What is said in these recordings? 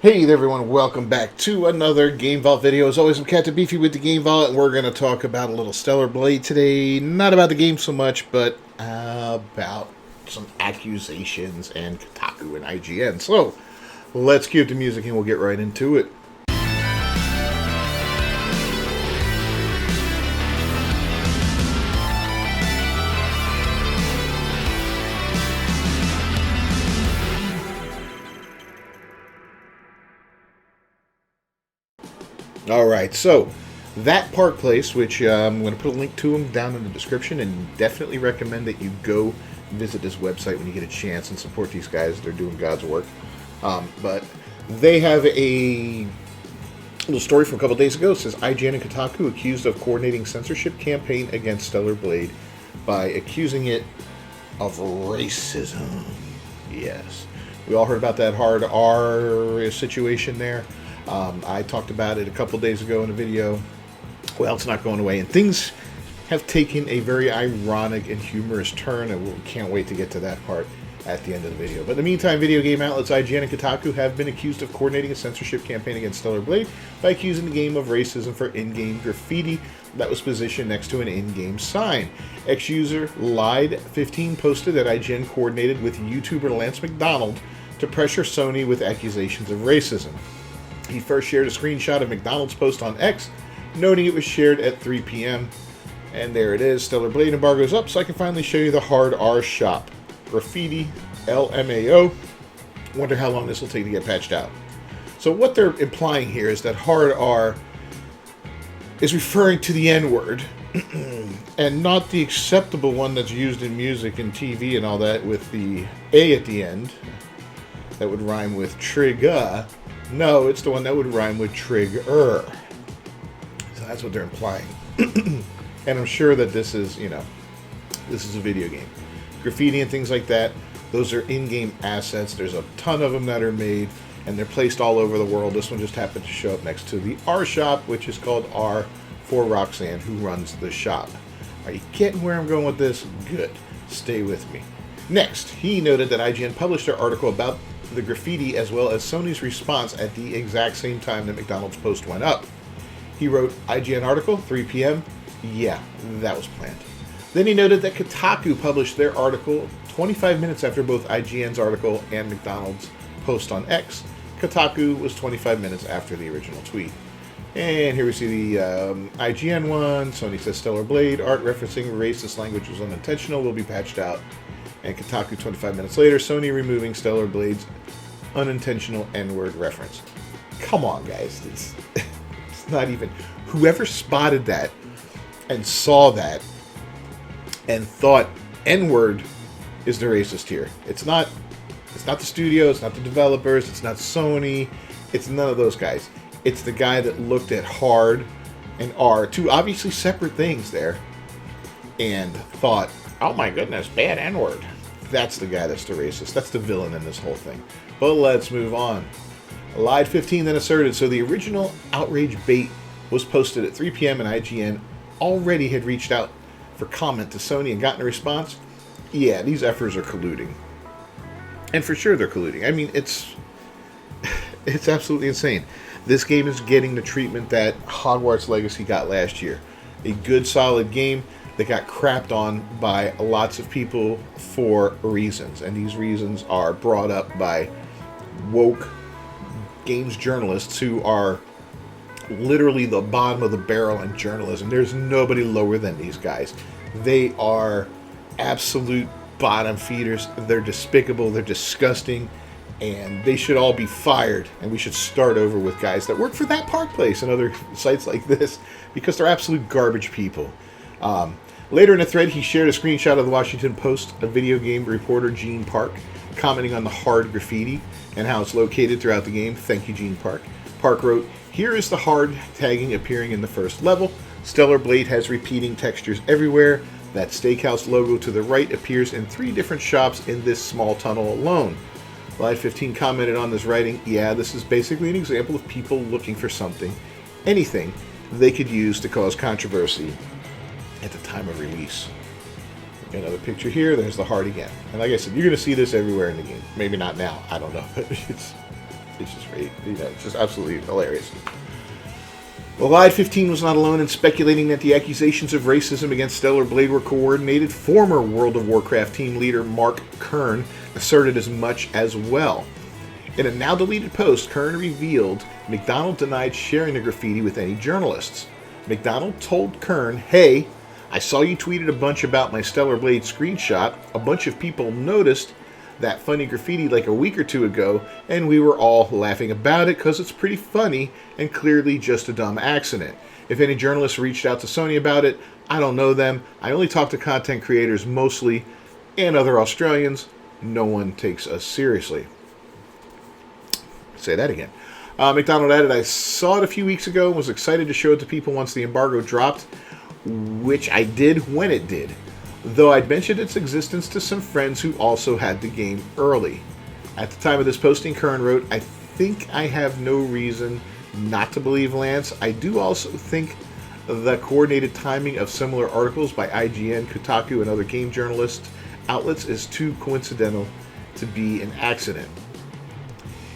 Hey there everyone, welcome back to another Game Vault video. As always, I'm Captain Beefy with the Game Vault, and we're going to talk about a little Stellar Blade today. Not about the game so much, but about some accusations and Kotaku and IGN. So, let's cue up the music and we'll get right into it. Alright, so that Park Place, which I'm going to put a link to them down in the description, and definitely recommend that you go visit this website when you get a chance and support these guys. They're doing God's work. But they have a little story from a couple days ago. It says IGN and Kotaku accused of coordinating censorship campaign against Stellar Blade by accusing it of racism. Yes. We all heard about that hard R situation there. I talked about it a couple days ago in a video. Well, it's not going away, and things have taken a very ironic and humorous turn, and we can't wait to get to that part at the end of the video. But in the meantime, video game outlets IGN and Kotaku have been accused of coordinating a censorship campaign against Stellar Blade by accusing the game of racism for in-game graffiti that was positioned next to an in-game sign. Ex-user Lied15 posted that IGN coordinated with YouTuber Lance McDonald to pressure Sony with accusations of racism. He first shared a screenshot of McDonald's post on X, noting it was shared at 3 p.m. And there it is. Stellar Blade embargo's up, so I can finally show you the hard R shop. Graffiti, LMAO. Wonder how long this will take to get patched out. So what they're implying here is that hard R is referring to the N-word, and not the acceptable one that's used in music and TV and all that with the A at the end. That would rhyme with trigger. No, it's the one that would rhyme with trigger. So that's what they're implying. And I'm sure that this is, this is a video game. Graffiti and things like that, those are in-game assets. There's a ton of them that are made, and they're placed all over the world. This one just happened to show up next to the R shop, which is called R for Roxanne, who runs the shop. Are you getting where I'm going with this? Good. Stay with me. Next, he noted that IGN published their article about the graffiti as well as Sony's response at the exact same time that McDonald's post went up. He wrote, IGN article, 3 p.m. Yeah, that was planned. Then he noted that Kotaku published their article 25 minutes after both IGN's article and McDonald's post on X. Kotaku was 25 minutes after the original tweet. And here we see the IGN one. Sony says Stellar Blade art referencing racist language was unintentional, will be patched out. And Kotaku 25 minutes later, Sony removing Stellar Blade's unintentional N-word reference. Come on, guys. It's not even... Whoever spotted that and saw that and thought N-word is the racist here. It's not the studio, it's not the developers, it's not Sony, it's none of those guys. It's the guy that looked at hard and R, two obviously separate things there, and thought, oh my goodness, bad N-word. That's the guy that's the racist. That's the villain in this whole thing. But let's move on. Lied15 then asserted, so the original outrage bait was posted at 3 p.m. and IGN already had reached out for comment to Sony and gotten a response. Yeah, these effers are colluding. And for sure they're colluding. I mean, it's absolutely insane. This game is getting the treatment that Hogwarts Legacy got last year. A good, solid game that got crapped on by lots of people for reasons. And these reasons are brought up by woke games journalists who are literally the bottom of the barrel in journalism. There's nobody lower than these guys. They are absolute bottom feeders. They're despicable. They're disgusting. And they should all be fired. And we should start over with guys that work for that Park Place and other sites like this, because they're absolute garbage people. Later in a thread, he shared a screenshot of the Washington Post, a video game reporter, Gene Park, commenting on the hard graffiti and how it's located throughout the game. Thank you, Gene Park. Park wrote, here is the hard tagging appearing in the first level. Stellar Blade has repeating textures everywhere. That steakhouse logo to the right appears in 3 different shops in this small tunnel alone. Lied15 commented on this writing, yeah, this is basically an example of people looking for something, anything, they could use to cause controversy at the time of release. Another picture here, there's the heart again. And like I said, you're going to see this everywhere in the game. Maybe not now, I don't know. But It's just, it's just absolutely hilarious. Well, Live 15 was not alone in speculating that the accusations of racism against Stellar Blade were coordinated. Former World of Warcraft team leader Mark Kern asserted as much as well. In a now-deleted post, Kern revealed McDonald denied sharing the graffiti with any journalists. McDonald told Kern, "Hey, I saw you tweeted a bunch about my Stellar Blade screenshot. A bunch of people noticed that funny graffiti like a week or two ago, and we were all laughing about it because it's pretty funny and clearly just a dumb accident. If any journalists reached out to Sony about it, I don't know them. I only talk to content creators mostly and other Australians. No one takes us seriously." Say that again. McDonald added, "I saw it a few weeks ago and was excited to show it to people once the embargo dropped, which I did when it did. Though I'd mentioned its existence to some friends who also had the game early. At the time of this posting," Kern wrote, "I think I have no reason not to believe Lance. I do also think the coordinated timing of similar articles by IGN, Kotaku, and other game journalist outlets is too coincidental to be an accident.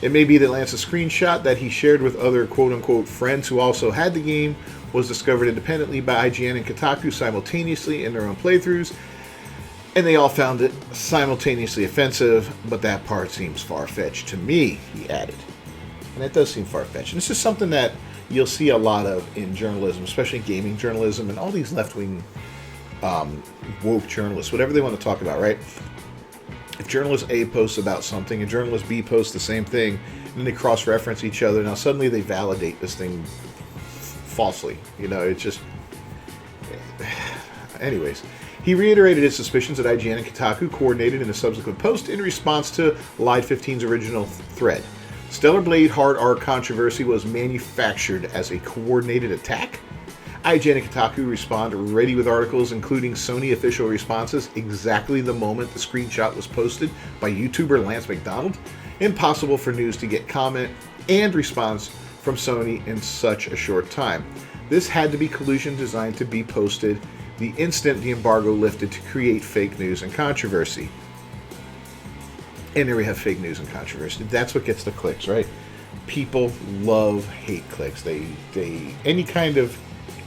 It may be that Lance's screenshot that he shared with other quote-unquote friends who also had the game was discovered independently by IGN and Kotaku simultaneously in their own playthroughs, and they all found it simultaneously offensive, but that part seems far-fetched to me," he added. And that does seem far-fetched. And this is something that you'll see a lot of in journalism, especially gaming journalism and all these left-wing woke journalists, whatever they want to talk about, right? If journalist A posts about something and journalist B posts the same thing, and then they cross-reference each other, now suddenly they validate this thing falsely. It's just... Anyways, he reiterated his suspicions that IGN and Kotaku coordinated in a subsequent post in response to Live 15's original thread. Stellar Blade Hard R controversy was manufactured as a coordinated attack. IGN and Kotaku respond ready with articles, including Sony official responses, exactly the moment the screenshot was posted by YouTuber Lance McDonald. Impossible for news to get comment and response from Sony in such a short time. This had to be collusion designed to be posted the instant the embargo lifted to create fake news and controversy. And there we have fake news and controversy. That's what gets the clicks, right? People love hate clicks. They any kind of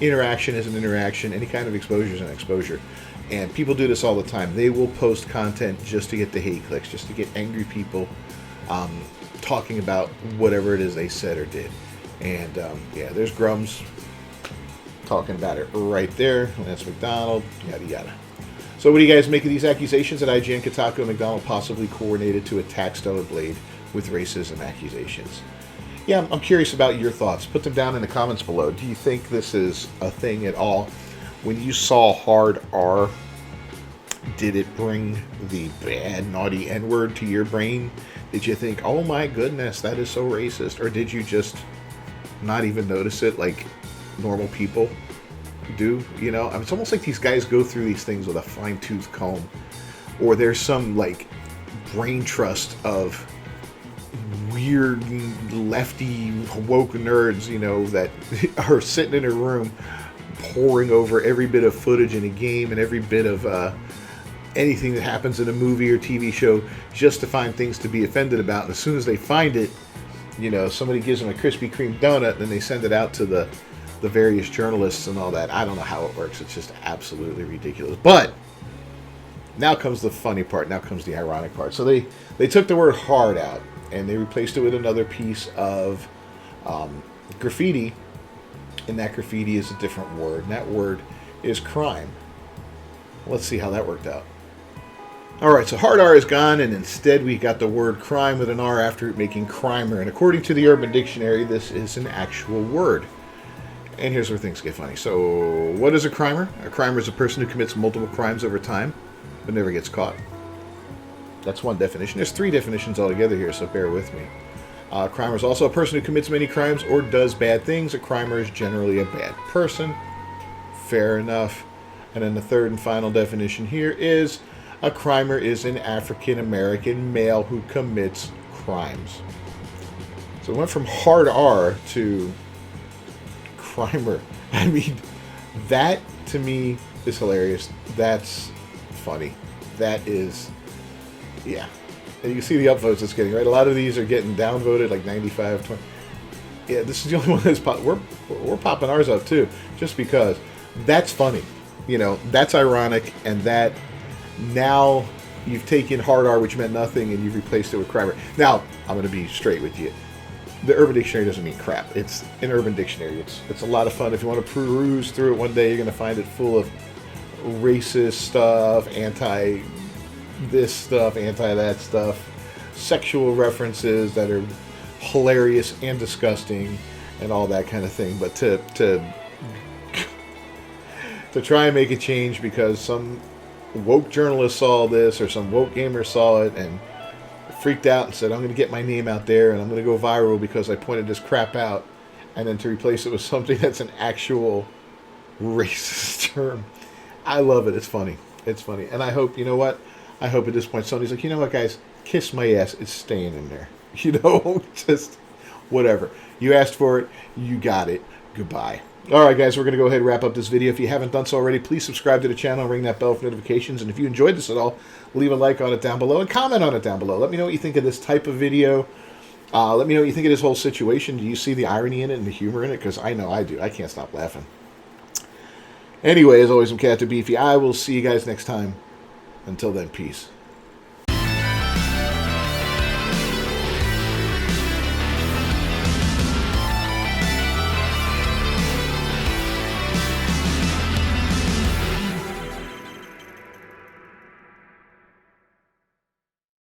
interaction is an interaction. Any kind of exposure is an exposure. And people do this all the time. They will post content just to get the hate clicks, just to get angry people talking about whatever it is they said or did. And there's Grums talking about it right there. Lance McDonald, yada yada. So what do you guys make of these accusations that IGN, Kotaku, and McDonald possibly coordinated to attack Stellar Blade with racism accusations? Yeah, I'm curious about your thoughts. Put them down in the comments below. Do you think this is a thing at all? When you saw Hard R, did it bring the bad, naughty N-word to your brain? Did you think, oh my goodness, that is so racist? Or did you just not even notice it like normal people do? It's almost like these guys go through these things with a fine-tooth comb. Or there's some, brain trust of weird, lefty, woke nerds, that are sitting in a room poring over every bit of footage in a game and every bit of anything that happens in a movie or TV show just to find things to be offended about. And as soon as they find it, somebody gives them a Krispy Kreme donut, and they send it out to the various journalists and all that. I don't know how it works. It's just absolutely ridiculous. But now comes the funny part. Now comes the ironic part. So they took the word hard out, and they replaced it with another piece of graffiti. And that graffiti is a different word. And that word is crime. Let's see how that worked out. Alright, so hard R is gone, and instead we got the word crime with an R after it, making crimer. And according to the Urban Dictionary, this is an actual word. And here's where things get funny. So, what is a crimer? A crimer is a person who commits multiple crimes over time, but never gets caught. That's one definition. There's 3 definitions altogether here, so bear with me. A crimer is also a person who commits many crimes or does bad things. A crimer is generally a bad person. Fair enough. And then the third and final definition here is a crimer is an African-American male who commits crimes. So it went from hard R to crimer. I mean, that to me is hilarious. That's funny. That is, yeah. And you see the upvotes it's getting, right? A lot of these are getting downvoted, like 95, 20. Yeah, this is the only one that's we're popping ours up too, just because that's funny. You know, that's ironic, and that now you've taken hard R, which meant nothing, and you've replaced it with crapper. Now, I'm going to be straight with you. The Urban Dictionary doesn't mean crap. It's an Urban Dictionary. It's a lot of fun. If you want to peruse through it one day, you're going to find it full of racist stuff, anti-this stuff, anti-that stuff, sexual references that are hilarious and disgusting, and all that kind of thing. But to try and make a change because some woke journalist saw this or some woke gamer saw it and freaked out and said, I'm going to get my name out there and I'm going to go viral because I pointed this crap out, and then to replace it with something that's an actual racist term. I love it. It's funny. It's funny. And I hope, you know what? I hope at this point Sony's like, you know what, guys? Kiss my ass. It's staying in there. You know, just whatever. You asked for it. You got it. Goodbye. All right, guys, we're going to go ahead and wrap up this video. If you haven't done so already, please subscribe to the channel and ring that bell for notifications. And if you enjoyed this at all, leave a like on it down below and comment on it down below. Let me know what you think of this type of video. Let me know what you think of this whole situation. Do you see the irony in it and the humor in it? Because I know I do. I can't stop laughing. Anyway, as always, I'm Cat the Beefy. I will see you guys next time. Until then, peace.